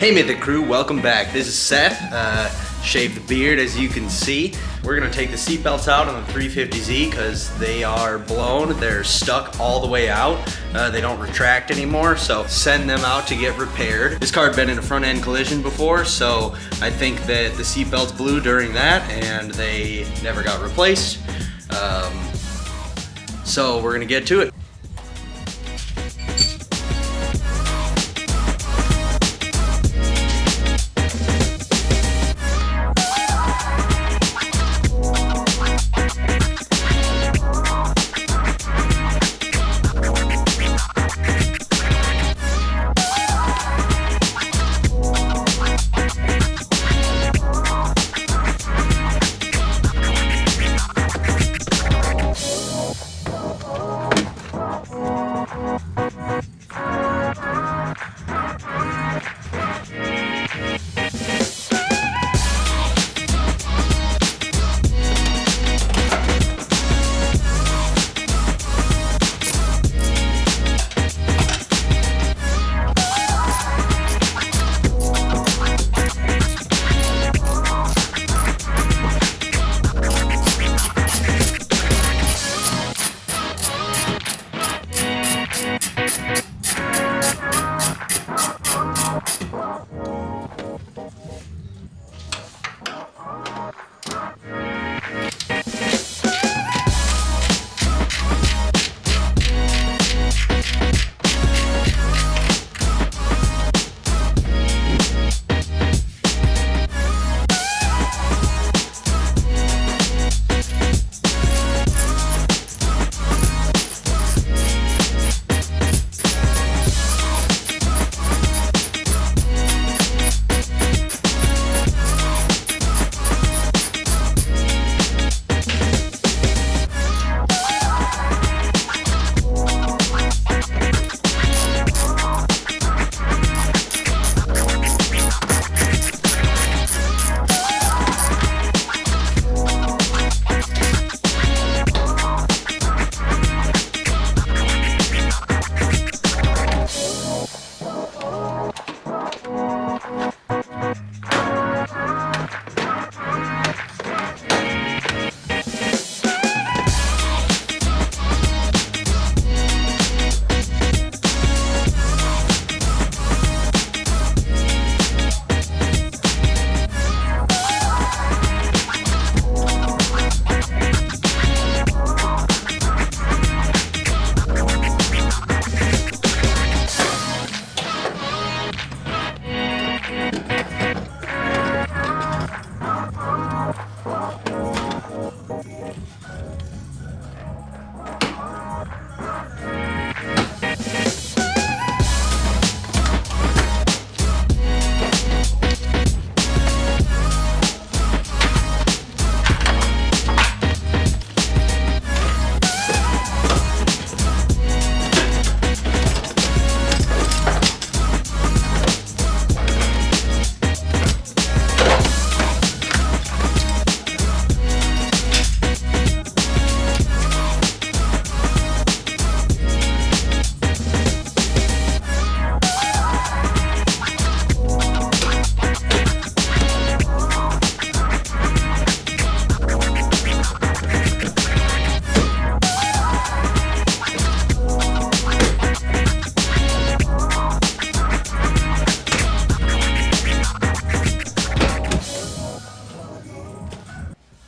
Hey Mythic crew, welcome back. This is Seth, shaved the beard as you can see. We're gonna take the seatbelts out on the 350Z because they are blown, they're stuck all the way out. They don't retract anymore, so send them out to get repaired. This car had been in a front end collision before, so I think that the seatbelts blew during that and they never got replaced. So we're gonna get to it.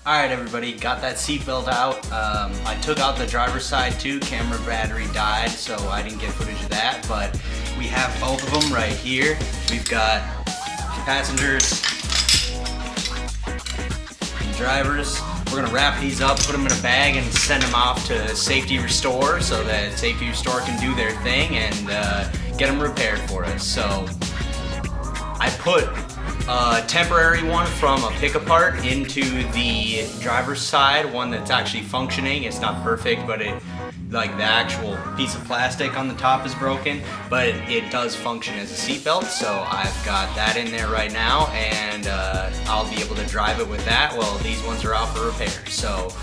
Alright everybody, got that seatbelt out. I took out the driver's side too. Camera battery died, so I didn't get footage of that, but we have both of them right here. We've got passengers and drivers. We're gonna wrap these up, put them in a bag, and send them off to Safety Restore so that Safety Restore can do their thing and get them repaired for us. So I put a temporary one from a pick-apart into the driver's side, one that's actually functioning. It's not perfect, but like the actual piece of plastic on the top is broken, but it does function as a seatbelt, so I've got that in there right now, and I'll be able to drive it with that. Well, these ones are out for repair, so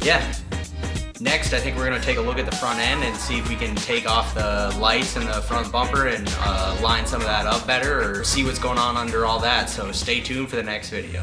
yeah. Next, I think we're going to take a look at the front end and see if we can take off the lights in the front bumper and line some of that up better, or see what's going on under all that. So stay tuned for the next video.